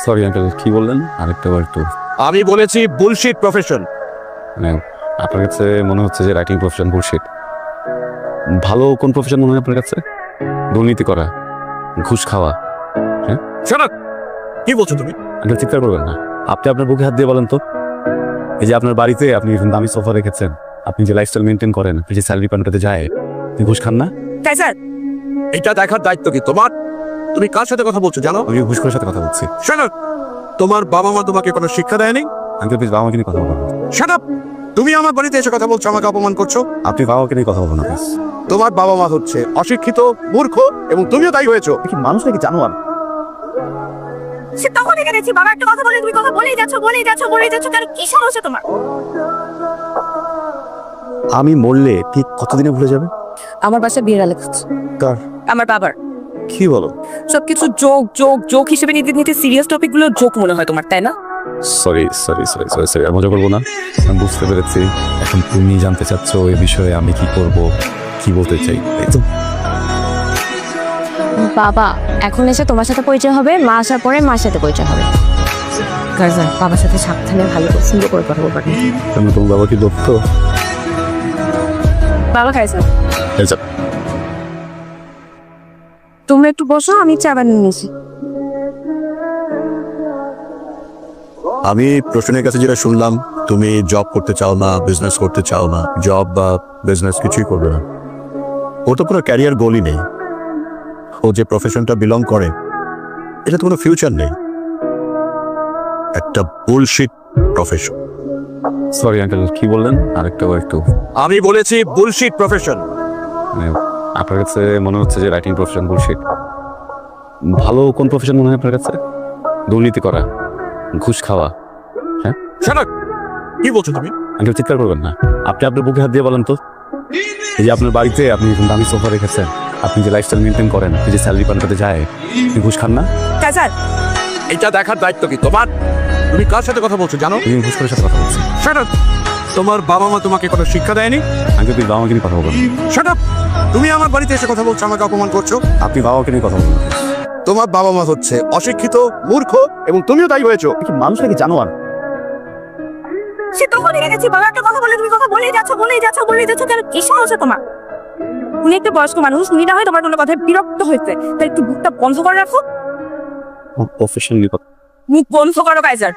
Sorry uncle, কি বললেন আরেকটা বার একটু? আমি বলেছি বুলশিট প্রফেশন। মানে আপনার কাছে মনে হচ্ছে যে রাইটিং প্রফেশন বুলশিট। ভালো কোন প্রফেশন মনে হয় আপনার কাছে? দুর্নীতি করা, ঘুষ খাওয়া। শোনো, কি বলছো তুমি? আঙ্কেল চিৎকার করবেন না। আপনি আপনার বুকে হাত দিয়ে বলেন তো, এই যে আপনার বাড়িতে আপনি দামি সোফা রেখেছেন, আপনি যে লাইফস্টাইল মেনটেন করেন, আপনি যে স্যালারি পান্ডাতে যায়, আপনি ঘুষ খান না? কাইজার, এটা দেখার দায়িত্ব কি তোমার? তুমি কার সাথে কথা বলছো জানো? আমি ঘুষখোরের সাথে কথা বলছি। শোনো, তোমার বাবা মা তোমাকে কোনো শিক্ষা দেয়নি? আঙ্কেল প্লিজ বাবা মাকে নিয়ে কথা বলবেন না। শোনো, তুমি আমার বাড়িতে এসে কথা বলছো, আমাকে অপমান করছো। আপনি বাবা মাকে নিয়ে কথা বলবেন না প্লিজ। তোমার বাবা মা হচ্ছে অশিক্ষিত, মূর্খ, এবং তুমিও তাই হয়েছো। কি মানুষ নাকি জানোয়ার? সে তখন এখানে গেছি, বাবা একটা কথা বলে তুমি কথা বলেই যাচ্ছ কেন? কি সমস্যা তোমার? আমি মরলে ঠিক কতদিনে ভুলে যাবে? আমার বাসায় বিয়ের আলাপ হচ্ছে। কার? আমার বাবার। কি বলো? সবকিছু জোক হিসেবে নিতে সিরিয়াস টপিক গুলো জোক মনে হয় তোমার, তাই না? সরি, আর মজা করবো না। আমি বুঝতে পেরেছি। এখন তুমি জানতে চাচ্ছ এই বিষয়ে আমি কি করব, কি বলতে চাই, তাই তো? বাবা এখন এসে তোমার সাথে পরিচয় হবে, মা আসার পরে মার সাথে পরিচয় হবে। গার্জান বাবার সাথে সাবধানে ভালো করে সুন্দর করে কথা বলবা। তুমি তোমার বাবা কি দক্ষ? বাবা খাইছে, এই যা। তোমরা একটু বসো, আমি চা বানিয়ে নিয়েছি। আমি প্রশ্নের কাছে যেটা শুনলাম, তুমি জব করতে চাও না, বিজনেস করতে চাও না। জব বা বিজনেস কিছুই করবে না। ওর তো কোনো ক্যারিয়ার গোলই নেই। ও যে প্রফেশনটা বিলং করে, এটা তো কোনো ফিউচার নেই। একটা বুলশিট প্রফেশন। সরি আঙ্কেল, কি বললেন আরেকটা বার একটু? আমি বলেছি বুলশিট প্রফেশন। মানে আপনার কাছে মনে হচ্ছে যে রাইটিং প্রফেশন বুলশিট। ভালো কোন প্রফেশন মনে হয় আপনার কাছে? দুর্নীতি করা, ঘুষ খাওয়া। শোনো, কি বলছো তুমি? আঙ্কেল চিৎকার করবেন না। আপনি আপনার বুকে হাত দিয়ে বলেন তো, এই যে আপনার বাড়িতে আপনি দামি সোফা রেখেছেন, আপনি যে লাইফস্টাইল মেনটেন করেন, আপনি যে স্যালারি পান্ডাতে যায়, আপনি ঘুষ খান না? কাইজার, এটা দেখার দায়িত্ব কি তোমার? তুমি কার সাথে কথা বলছো জানো? তুমি ঘুষখোরের সাথে কথা বলছি। শোনো, তোমার বাবা মা তোমাকে কোনো শিক্ষা দেয়নি? আঙ্কেল প্লিজ বাবা মাকে নিয়ে কথা বলবেন না। শোনো, তুমি আমার বাড়িতে এসে কথা বলছো, আমাকে অপমান করছো। আপনি বাবা মাকে নিয়ে কথা বলবেন না। তোমার বাবা মা হচ্ছে অশিক্ষিত, মূর্খ, এবং তুমিও তাই হয়েছো। কি মানুষ নাকি জানোয়ার? সে তখন এখানে গেছি, বাবা একটা কথা বলে তুমি কথা বলেই যাচ্ছ কেন? কি সমস্যা তোমার? উনি একটা বয়স্ক মানুষ, উনি না হয় তোমার কোনো কথায় বিরক্ত হয়েছে, তাই একটু মুখটা বন্ধ করে রাখো। প্রফেশনালি কথা। মুখ বন্ধ করো কাইজার।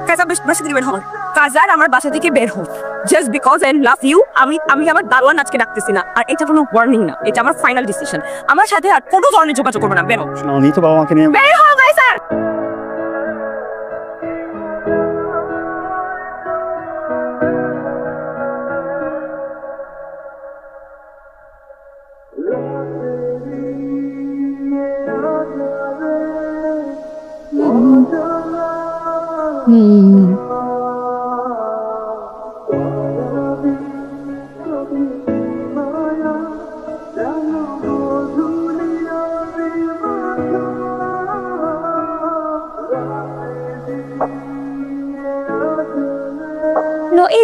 কাইজার বাসা থেকে বের হন। কাইজার আমার বাসা থেকে বের হন। Just because I love you, আমি আমার দারোয়ান আজকে ডাকতেছি না। আর এটা কোনো ওয়ার্নিং না, এটা আমার ফাইনাল ডিসিশন। আমার সাথে আর কোনো ধরনের যোগাযোগ করবে না, বের হও। উনি তো বাবা মাকে নিয়ে। বের হও কাইজার।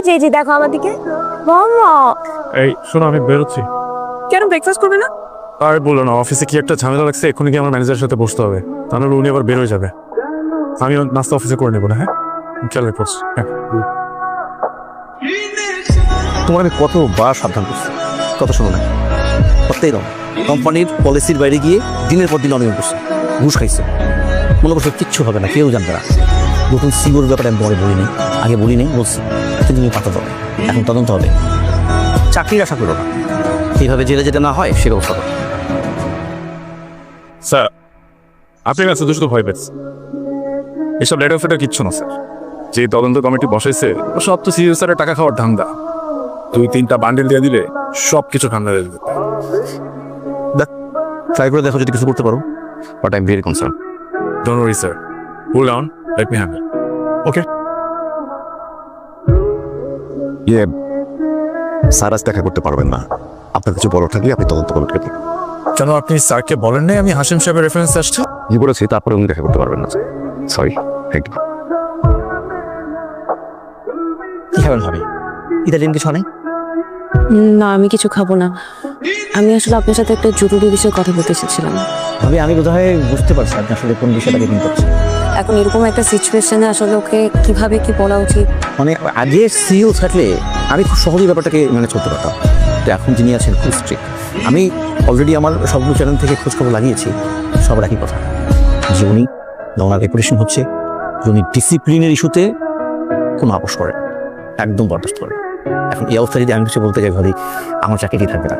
এই যে দেখো আমার দিকে। মামা এই শোনো, আমি বেরোচ্ছি। কেন ব্রেকফাস্ট করবে না? আর বলো না, অফিসে কি একটা ঝামেলা লাগছে, এক্ষুনি কি আমার ম্যানেজারের সাথে বসতে হবে, তাহলে উনি আবার বের হয়ে যাবে। আমি নাস্তা অফিসে করে নেবো না। হ্যাঁ, খেয়াল রেখোস। হ্যাঁ, তোমার আমি কতবার সাবধান করছি, কথা শোনো না। করতেই দাও। কোম্পানির পলিসির বাইরে গিয়ে দিনের পর দিন অনিয়ম করছে, ঘুষ খাইছে। মনে করছো কিচ্ছু হবে না, কেউ জানবে না। নতুন সিওর ব্যাপারে আমি তোমাকে বলিনি, আগে বলিনি, বলছি কিন্তু তুমি পাতা দাও। এখন তদন্ত হবে, চাকরির আশা করো না। এইভাবে জেলে যেতে না হয় সে ব্যবস্থা করো। স্যার আপনার কাছে শুধু ভয় পেয়েছে, এসব লেটার ফেটার কিচ্ছু না স্যার। যে তদন্ত কমিটি বসাইছে ও সব তো সিইও স্যারের টাকা খাওয়ার ধান্দা। 2-3টা বান্ডেল দিয়ে দিলে সব কিছু ঠান্ডা হয়ে যাবে। দেখ, ট্রাই করে দেখো যদি কিছু করতে পারো, but I am very concern. Don't worry sir, cool down, let me handle. Okay. Sir আজ দেখা করতে পারবেন না। আপনার কিছু বড় থাকলে আপনি তদন্ত করতে পারেন। কেন আপনি স্যারকে বলেন নাই আমি হাসিম সাহেবের রেফারেন্স আসছে? কি বলেছি, তারপরে উনি দেখা করতে পারবেন না। Sorry, thank you. কি খাবেন ভাবি? ইতালিয়ান কিছু নেই? না, আমি কিছু খাবো না। আমি আসলে আপনার সাথে একটা জরুরি বিষয়ে কথা বলতে এসেছিলাম। ভাবি আমি বোধহয় বুঝতে পারছি আপনি আসলে কোন বিষয়টাকে দিন করছেন। এখন এরকম একটা সিচুয়েশনে আসলে ওকে কিভাবে কি বলা উচিত? মানে আগে সিইও থাকলে আমি খুব সহজেই ব্যাপারটাকে ম্যানেজ করতে পারতাম, তো এখন যিনি আছেন খুব স্ট্রিক্ট। আমি অলরেডি আমার সবগুলো চ্যানেল থেকে খোঁজখবর লাগিয়েছি, সবার একই কথা যে উনি ওনার রেপুটেশন হচ্ছে যে উনি ডিসিপ্লিনের ইস্যুতে কোনো আপোষ করেন, একদম বরদাস্ত করেন। এখন এই অবস্থা যদি আমি কিছু বলতে যাই ভাবি আমার চাকরিটি থাকবে না।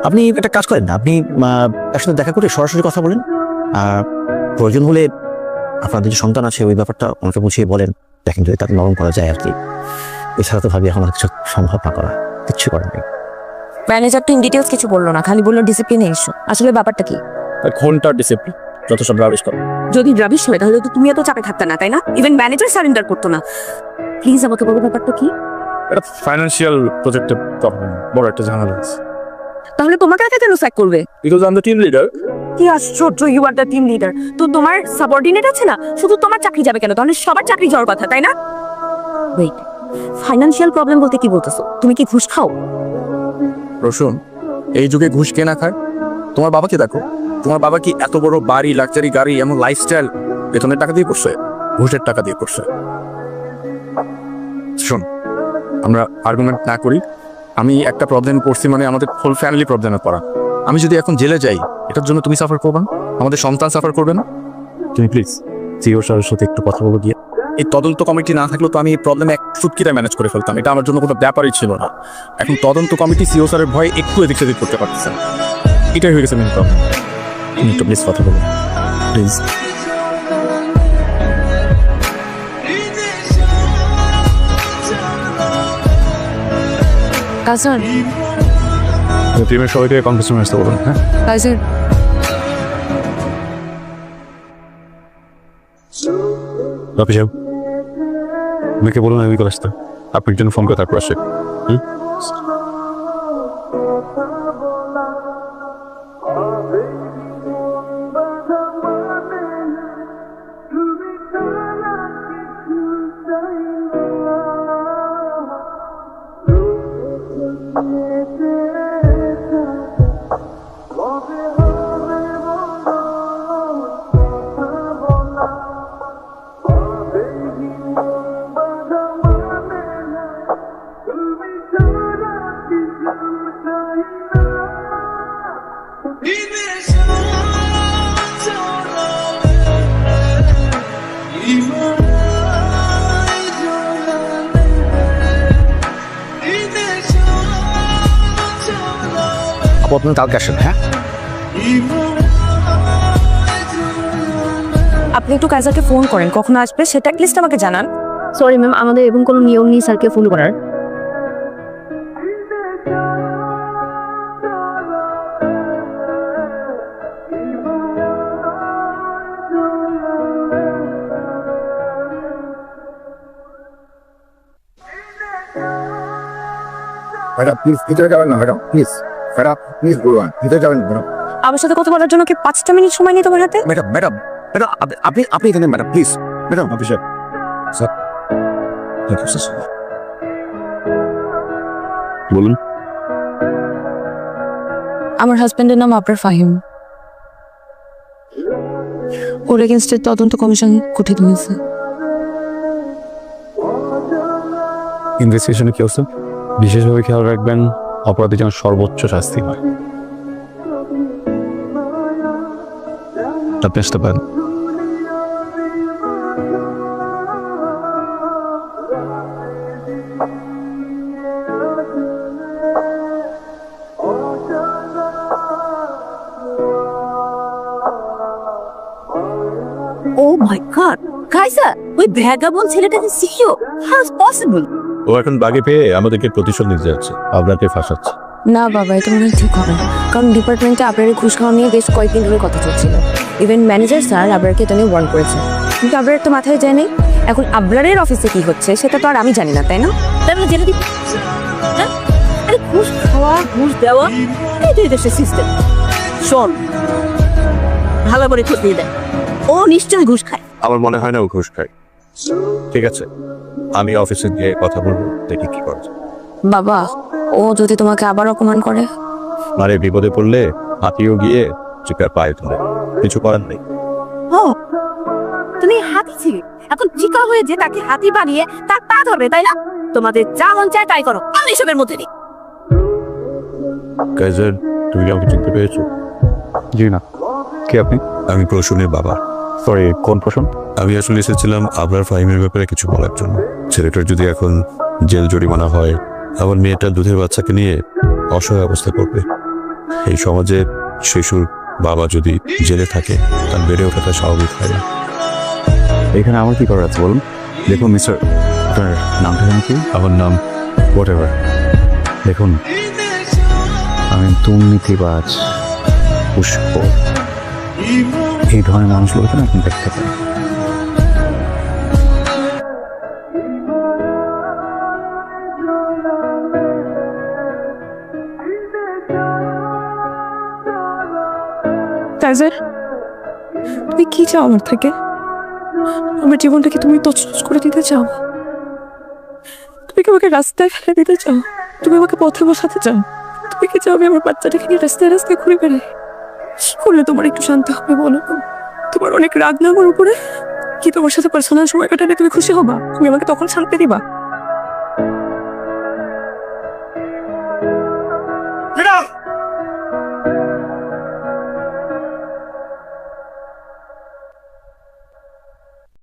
আপনি একটা কাজ করেন না, আপনি তার সাথে দেখা করে সরাসরি কথা বলেন, প্রয়োজন হলে আপনাদের যে সন্তান আছে ওই ব্যাপারটা ওনাকে বুঝিয়ে বলেন, দেখেন যদি তাকে নরম করা যায় আর কি। এছাড়া তো ভাবি এখন আর কিছু সম্ভব না করা, কিচ্ছু করেন নেই। ম্যানেজার তো ইন ডিটেলস কিছু বললো না, খালি বললো ডিসিপ্লিনে ইস্যু। আসলে ব্যাপারটা কি? ঘন্টার ডিসিপ্লিন যত সব রাবিশ করে। যদি রাবিশ হয় তাহলে তো তুমি এত চাপে থাকতে না, তাই না? ইভেন ম্যানেজার সারেন্ডার করতো না। প্লিজ আমাকে বলো ব্যাপারটা কি? এটা ফাইন্যান্সিয়াল প্রজেক্টের প্রবলেম, বড় একটা ঝামেলা আছে। তাহলে তোমাকে একা কেন স্যাক করবে? Because I am the team leader. কি আশ্চর্য, you are the team leader. তো তোমার সাবঅর্ডিনেট আছে না, শুধু তোমার চাকরি যাবে কেন? তাহলে সবার চাকরি যাওয়ার কথা, তাই না? ওয়েট, ফাইন্যান্সিয়াল প্রবলেম বলতে কি বলতেছো? তুমি কি ঘুষ খাও? রসুন, এই যুগে ঘুষ কে না খায়? তোমার বাবাকে দেখো, তোমার বাবা কি এত বড় বাড়ি, লাক্সারি গাড়ি, এমন লাইফস্টাইল বেতনের টাকা দিয়ে করছে? ঘুষের টাকা দিয়ে করছে। শোন, আমরা আর্গুমেন্ট না করি। আমি একটা প্রবলেম করছি মানে আমাদের হোল ফ্যামিলি প্রবলেমে পড়া। আমি যদি এখন জেলে যাই, এটার জন্য তুমি সাফার করবে না, আমাদের সন্তান সাফার করবে না? তুমি প্লিজ সিও স্যারের সাথে একটু কথা বলে গিয়ে। এই তদন্ত কমিটি না থাকলেও তো আমি এই প্রবলেম এক সুটকিটা ম্যানেজ করে ফেলতাম, এটা আমার জন্য কোনো ব্যাপারই ছিল না। এখন তদন্ত কমিটি সিও স্যারের ভয়ে একটু এদিক সেদিক করতে পারতেছে না, এটাই হয়ে গেছে মেন প্রবলেম। তুমি একটু প্লিজ কথা বলো, প্লিজ। কাজল, টিমের সবাইকে কনফারেন্সে আসতে বলুন। হ্যাঁ, কাজল, রফি সাহেব, আমাকে বলুন আমি করে আসতে। আপনি একজন ফোন করে তারপর আসে। আপনি কালকে আসেন। হ্যাঁ, আপনি একটু কাজলকে ফোন করেন, কখন আসবে সেটা লিস্ট আমাকে জানান। সরি ম্যাম, আমাদের এরকম কোনো নিয়ম নেই স্যারকে ফোন করার। ম্যাডাম প্লিজ ভিতরে যাবেন না ম্যাডাম, প্লিজ ম্যাডাম প্লিজ বলুন ভিতরে যাবেন ম্যাডাম। আমার সাথে কথা বলার জন্য কি 5টা মিনিট সময় নেই তোমার হাতে? ম্যাডাম ম্যাডাম ম্যাডাম আপনি আপনি এখানে madam please. Madam officer sir, বলুন। আমার হাজবেন্ডের নাম আবরার ফাহিম। ওর এগেনস্টে তদন্ত কমিশন গঠিত হয়েছে। ইনভেস্টিগেশনে কি হচ্ছে বিশেষভাবে খেয়াল রাখবেন, অপরাধী যেন সর্বোচ্চ শাস্তি হয়। আপনি আসতে পারেন। ও মাই গড, কাইজার, ওই ভ্যাগাবন্ড ছেলেটা কি সিইও? How is possible? ও এখন বাগে পেয়ে আমাদেরকে প্রতিশোধ নিতে যাচ্ছে, আপনাকে ফাঁসাচ্ছে। না বাবা, এটা মনে হয় ঠিক হবে না, কারণ ডিপার্টমেন্টে আবরারের ঘুষ খাওয়া নিয়ে বেশ কয়েকদিন ধরে কথা চলছিল। ইভেন ম্যানেজার স্যার আবরারকে এটা নিয়ে ওয়ার্ন করেছে, কিন্তু আবরার তো মাথায় যায় নেই। এখন আবরারের অফিসে কি হচ্ছে সেটা তো আর আমি জানি না, তাই না? তার মানে জেলে দিতে, হ্যাঁ? আরে ঘুষ খাওয়া, ঘুষ দেওয়া, এই দেশের সিস্টেম। শোন, ভালো করে খোঁজ দিয়ে দেয়, ও নিশ্চয়ই ঘুষ খায়। আমার মনে হয় না ও ঘুষ খায়। ঠিক আছে, আমি অফিসে গিয়ে কথা বলবো, দেখি কি করছে। বাবা, ও যদি তোমাকে আবার অপমান করে? মানে বিপদে পড়লে হাতিও গিয়ে চিকার পায়ে ধরে, কিছু করার নেই। ও তুমি হাতি ছিলে, এখন চিকা হয়ে যে তাকে হাতি বানিয়ে তার পা ধরবে, তাই না? তোমাদের যা মন চায় তাই করো, আমি এসবের মধ্যে নেই। কাইজার, তুমি কি আমাকে চিনতে পেরেছো? জি না, কে আপনি? আমি প্রসূনের বাবা। সরি, কোন প্রশ্ন? আমি আসলে এসেছিলাম আবরার ফাহিমের ব্যাপারে কিছু বলার জন্য। ছেলেটার যদি এখন জেল জরিমানা হয়, আমার মেয়েটা দুধের বাচ্চাকে নিয়ে অসহায় অবস্থা করবে। এই সমাজে শিশুর বাবা যদি জেলে থাকে, তার বেড়ে ওঠাটা স্বাভাবিক হয় না। এখানে আমার কি করার আছে বলুন? দেখুন মিস্টার, আপনার নামটা জানেন কি? আমার নাম হোয়াট এভার। দেখুন, আমি দুর্নীতিবাজ, পুষ্প, এই ধরনের মানুষগুলোকে না আপনি দেখতে পারেন। কাইজার, তুমি কি চাও আমার থেকে? আমার জীবনটাকে তুমি তছনছ করে দিতে চাও? তুমি কি আমাকে রাস্তায় ফেলে দিতে চাও? তুমি আমাকে পথে বসাতে চাও? তুমি কি চাও আমি আমার বাচ্চাটাকে নিয়ে রাস্তায় রাস্তায় ঘুরে বেড়াই? কি করলে তোমার একটু শান্ত হবে বলো? তোমার অনেক রাগ না আমার উপরে? কি তোমার সাথে পার্সোনাল সময় কাটালে তুমি খুশি হবা? তুমি আমাকে তখন শান্তি দিবা?